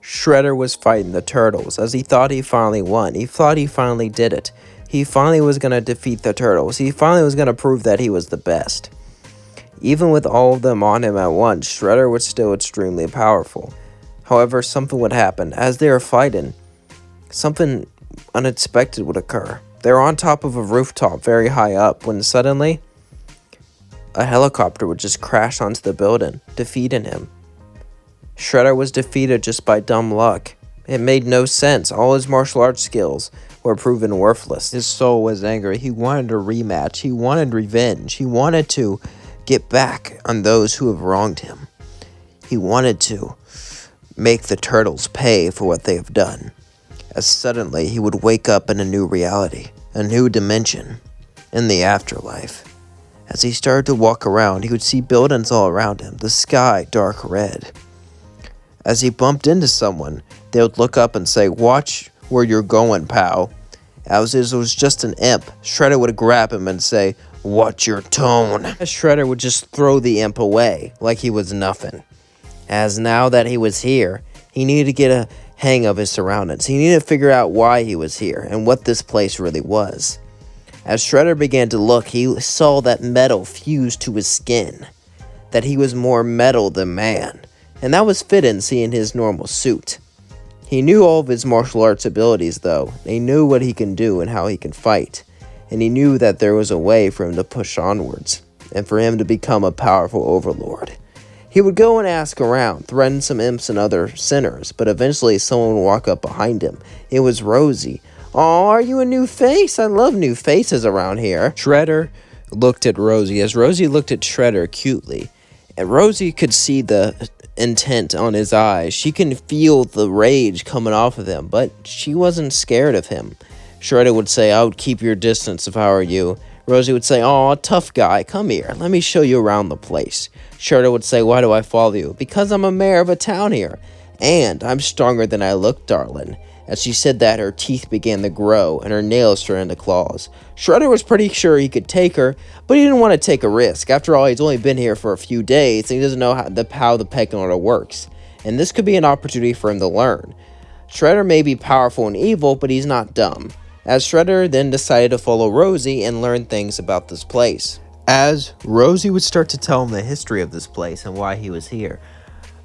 Shredder was fighting the turtles, as he thought he finally won. He thought he finally did it. He finally was going to defeat the turtles. He finally was going to prove that he was the best. Even with all of them on him at once, Shredder was still extremely powerful. However, something would happen. As they were fighting, something unexpected would occur. They were on top of a rooftop very high up when suddenly a helicopter would just crash onto the building, defeating him. Shredder was defeated just by dumb luck. It made no sense. All his martial arts skills were proven worthless. His soul was angry. He wanted a rematch. He wanted revenge. He wanted to get back on those who have wronged him. He wanted to make the turtles pay for what they have done. As suddenly he would wake up in a new reality, a new dimension, in the afterlife. As he started to walk around, he would see buildings all around him, the sky dark red. As he bumped into someone, they would look up and say, "Watch where you're going, pal." As it was just an imp, Shredder would grab him and say, "Watch your tone." As Shredder would just throw the imp away like he was nothing. As now that he was here, he needed to get a hang of his surroundings. He needed to figure out why he was here and what this place really was. As Shredder began to look, he saw that metal fused to his skin, that he was more metal than man, and that was fitting seeing his normal suit. He knew all of his martial arts abilities though. He knew what he can do and how he can fight, and he knew that there was a way for him to push onwards, and for him to become a powerful overlord. He would go and ask around, threaten some imps and other sinners, but eventually someone would walk up behind him. It was Rosie. "Oh, are you a new face? I love new faces around here." Shredder looked at Rosie as Rosie looked at Shredder cutely. And Rosie could see the intent on his eyes. She can feel the rage coming off of him, but she wasn't scared of him. Shredder would say, "I would keep your distance if I were you." Rosie would say, "Aw, tough guy, come here. Let me show you around the place." Shredder would say, "Why do I follow you?" "Because I'm a mayor of a town here. And I'm stronger than I look, darling." As she said that, her teeth began to grow, and her nails turned into claws. Shredder was pretty sure he could take her, but he didn't want to take a risk. After all, he's only been here for a few days, and he doesn't know how the pecking order works. And this could be an opportunity for him to learn. Shredder may be powerful and evil, but he's not dumb. As Shredder then decided to follow Rosie and learn things about this place. As Rosie would start to tell him the history of this place and why he was here,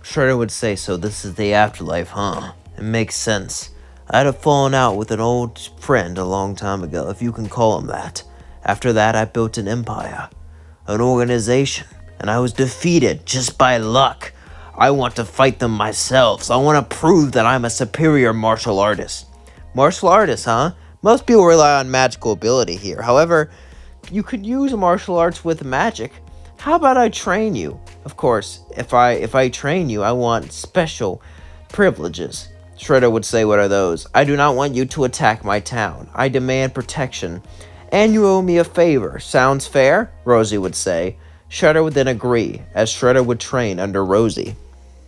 Shredder would say, "So this is the afterlife, huh? It makes sense. I had a falling out with an old friend a long time ago, if you can call him that. After that, I built an empire, an organization, and I was defeated just by luck. I want to fight them myself, so I want to prove that I'm a superior martial artist." Martial artist, huh? Most people rely on magical ability here. However, you could use martial arts with magic. How about I train you? Of course, if I train you, I want special privileges. Shredder would say, "What are those?" "I do not want you to attack my town. I demand protection. And you owe me a favor. Sounds fair?" Rosie would say. Shredder would then agree, as Shredder would train under Rosie.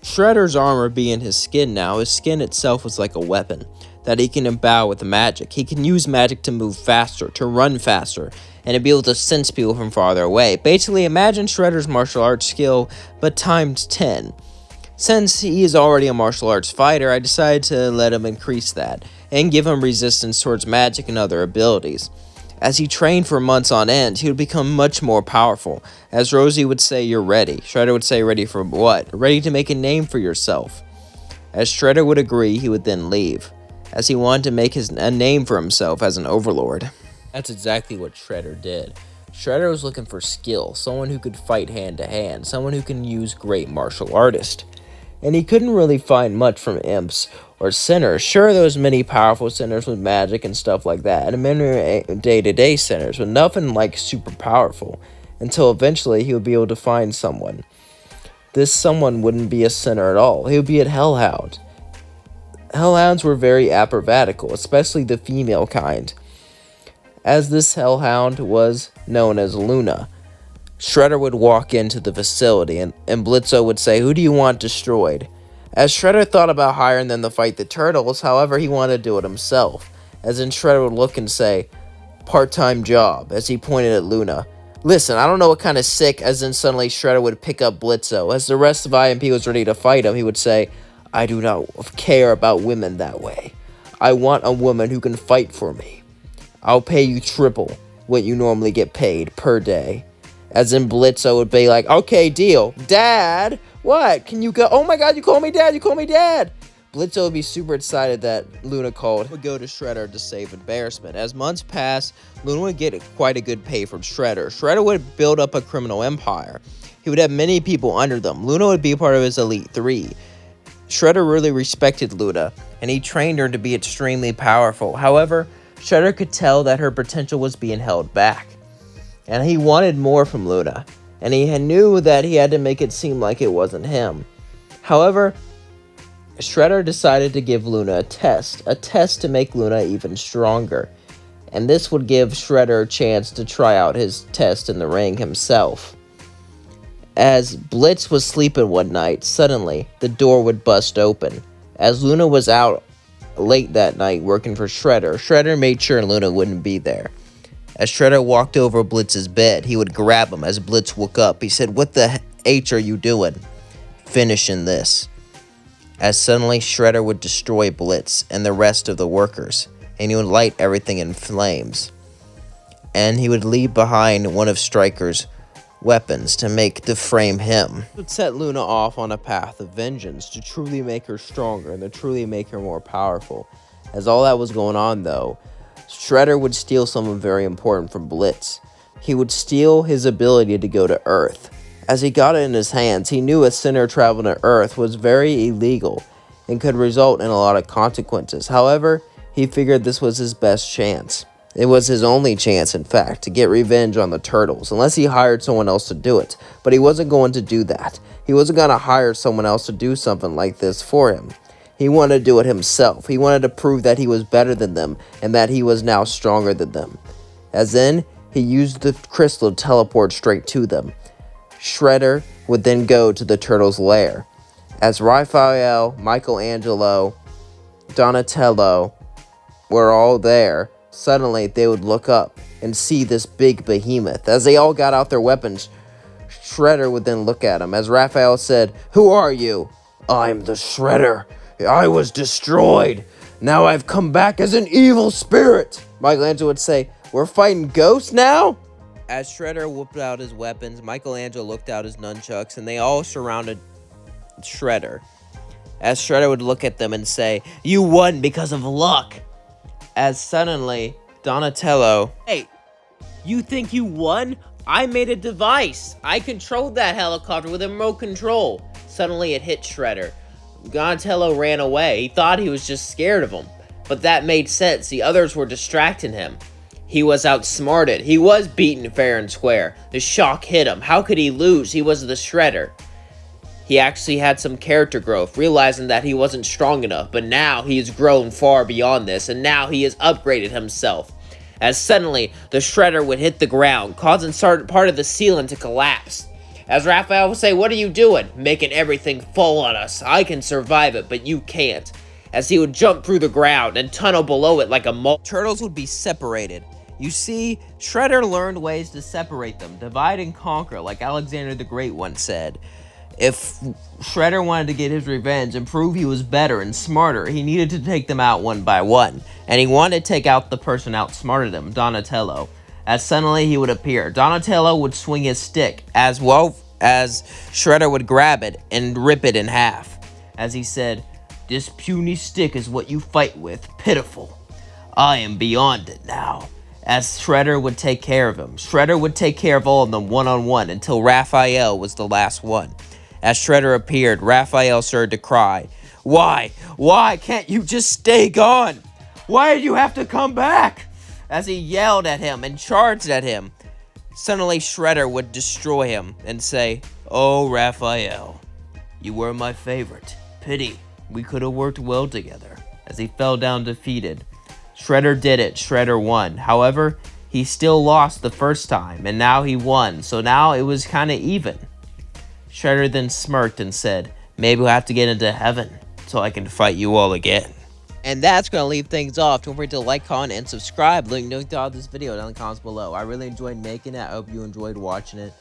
Shredder's armor being his skin now, his skin itself was like a weapon that he can endow with magic. He can use magic to move faster, to run faster, and to be able to sense people from farther away. Basically, imagine Shredder's martial arts skill, but times 10. Since he is already a martial arts fighter, I decided to let him increase that, and give him resistance towards magic and other abilities. As he trained for months on end, he would become much more powerful. As Rosie would say, "You're ready." Shredder would say, "Ready for what?" "Ready to make a name for yourself." As Shredder would agree, he would then leave, as he wanted to make a name for himself as an overlord. That's exactly what Shredder did. Shredder was looking for skill, someone who could fight hand to hand, someone who can use great martial artist. And he couldn't really find much from imps or sinners. Sure, there was many powerful sinners with magic and stuff like that, and many day-to-day sinners, but nothing like super powerful, until eventually he would be able to find someone. This someone wouldn't be a sinner at all. He would be a hellhound. Hellhounds were very acrobatical, especially the female kind, as this hellhound was known as Luna. Shredder would walk into the facility, and Blitzo would say, "Who do you want destroyed?" As Shredder thought about hiring them to fight the turtles, however, he wanted to do it himself. As in, Shredder would look and say, "Part-time job," as he pointed at Luna. "Listen, I don't know what kind of sick," as in suddenly Shredder would pick up Blitzo. As the rest of IMP was ready to fight him, he would say, I do not care about women that way. I want a woman who can fight for me. I'll pay you triple what you normally get paid per day. As in Blitzo would be like, okay, deal. Dad, what? Can you go? Oh my god, you call me dad, you call me dad. Blitzo would be super excited that Luna called. Would go to Shredder to save embarrassment. As months pass, Luna would get quite a good pay from Shredder. Shredder would build up a criminal empire. He would have many people under them. Luna would be part of his Elite 3. Shredder really respected Luna, and he trained her to be extremely powerful. However, Shredder could tell that her potential was being held back, and he wanted more from Luna, and he knew that he had to make it seem like it wasn't him. However, Shredder decided to give Luna a test to make Luna even stronger, and this would give Shredder a chance to try out his test in the ring himself. As Blitz was sleeping one night, suddenly the door would bust open. As Luna was out late that night working for Shredder, Shredder made sure Luna wouldn't be there. As Shredder walked over Blitz's bed, he would grab him. As Blitz woke up, he said, "What the H are you doing?" "Finishing this." As suddenly Shredder would destroy Blitz and the rest of the workers, and he would light everything in flames. And he would leave behind one of Stryker's weapons to frame him. It would set Luna off on a path of vengeance to truly make her stronger and to truly make her more powerful. As all that was going on though, Shredder would steal something very important from Blitz. He would steal his ability to go to Earth. As he got it in his hands, he knew a sinner traveling to Earth was very illegal and could result in a lot of consequences. However, he figured this was his best chance. It was his only chance, in fact, to get revenge on the Turtles, unless he hired someone else to do it. But he wasn't going to do that. He wasn't going to hire someone else to do something like this for him. He wanted to do it himself. He wanted to prove that he was better than them and that he was now stronger than them. As in, he used the crystal to teleport straight to them. Shredder would then go to the Turtles' lair. As Raphael, Michelangelo, Donatello were all there, suddenly they would look up and see this big behemoth. As they all got out their weapons, Shredder would then look at him. As Raphael said, "Who are you?" "I'm the Shredder. I was destroyed. Now I've come back as an evil spirit." Michelangelo would say, "We're fighting ghosts now?" As Shredder whipped out his weapons, Michelangelo looked out his nunchucks, and they all surrounded Shredder. As Shredder would look at them and say, "You won because of luck." As suddenly, Donatello, "Hey, you think you won? I made a device. I controlled that helicopter with a remote control." Suddenly it hit Shredder. Donatello ran away. He thought he was just scared of him. But that made sense. The others were distracting him. He was outsmarted. He was beaten fair and square. The shock hit him. How could he lose? He was the Shredder. He actually had some character growth, realizing that he wasn't strong enough, but now he has grown far beyond this, and now he has upgraded himself. As suddenly, the Shredder would hit the ground, causing part of the ceiling to collapse. As Raphael would say, "What are you doing?" "Making everything fall on us. I can survive it, but you can't." As he would jump through the ground and tunnel below it like a Turtles would be separated. You see, Shredder learned ways to separate them, divide and conquer, like Alexander the Great once said. If Shredder wanted to get his revenge and prove he was better and smarter, he needed to take them out one by one. And he wanted to take out the person outsmarted him, Donatello. As suddenly he would appear. Donatello would swing his stick, as well as Shredder would grab it and rip it in half. As he said, "This puny stick is what you fight with, pitiful. I am beyond it now." As Shredder would take care of him. Shredder would take care of all of them one-on-one until Raphael was the last one. As Shredder appeared, Raphael started to cry. Why can't you just stay gone? Why did you have to come back?" As he yelled at him and charged at him. Suddenly Shredder would destroy him and say, "Oh, Raphael, you were my favorite. Pity, we could have worked well together." As he fell down defeated. Shredder did it. Shredder won. However, he still lost the first time, and now he won, so now it was kind of even. Shredder then smirked and said, "Maybe we'll have to get into heaven so I can fight you all again." And that's going to leave things off. Don't forget to like, comment, and subscribe. Link to all this video down in the comments below. I really enjoyed making it. I hope you enjoyed watching it.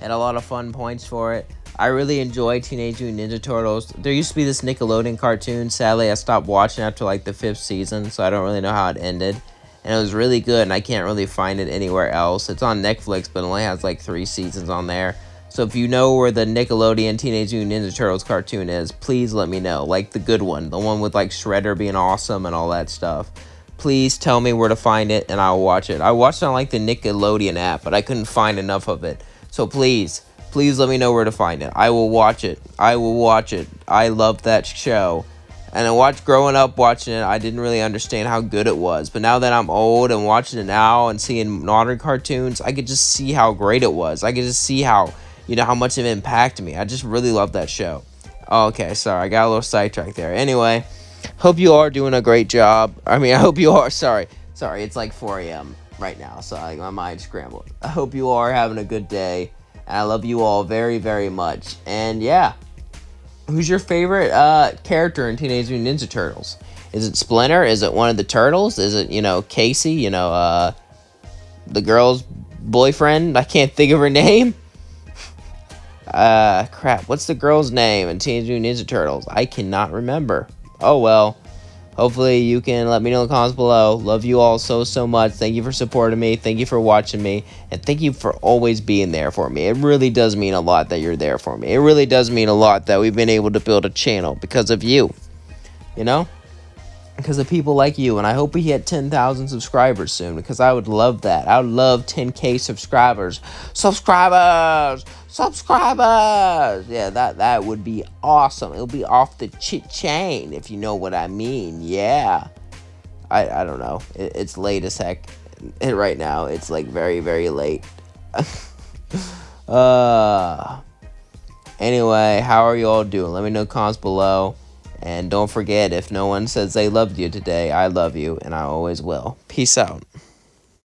Had a lot of fun points for it. I really enjoy Teenage Mutant Ninja Turtles. There used to be this Nickelodeon cartoon. Sadly, I stopped watching after like the 5th season, so I don't really know how it ended. And it was really good, and I can't really find it anywhere else. It's on Netflix, but it only has like 3 seasons on there. So if you know where the Nickelodeon Teenage Mutant Ninja Turtles cartoon is, please let me know. Like the good one, the one with like Shredder being awesome and all that stuff. Please tell me where to find it, and I'll watch it. I watched it on like the Nickelodeon app, but I couldn't find enough of it. So please let me know where to find it. I will watch it. I will watch it. I love that show. And I watched growing up watching it, I didn't really understand how good it was. But now that I'm old and watching it now and seeing modern cartoons, I could just see how great it was. I could just see how, how much it impacted me. I just really love that show. Okay, sorry, I got a little sidetracked there. Anyway, hope you are doing a great job. I hope you are. Sorry, it's like 4 a.m. right now, so my mind's scrambled. I hope you are having a good day. And I love you all very, very much. And yeah, who's your favorite character in Teenage Mutant Ninja Turtles? Is it Splinter? Is it one of the turtles? Is it, Casey? The girl's boyfriend? I can't think of her name. Crap. What's the girl's name in Teenage Mutant Ninja Turtles? I cannot remember. Oh, well. Hopefully you can let me know in the comments below. Love you all so, so much. Thank you for supporting me. Thank you for watching me. And thank you for always being there for me. It really does mean a lot that you're there for me. It really does mean a lot that we've been able to build a channel because of you. Because of people like you. And I hope we hit 10,000 subscribers soon, because I would love that. I would love 10K subscribers. Subscribers! Yeah, that would be awesome. It'll be off the chain, if you know what I mean. Yeah. I don't know. It's late as heck. And right now, it's like very, very late. Anyway, how are you all doing? Let me know in the comments below. And don't forget, if no one says they loved you today, I love you, and I always will. Peace out.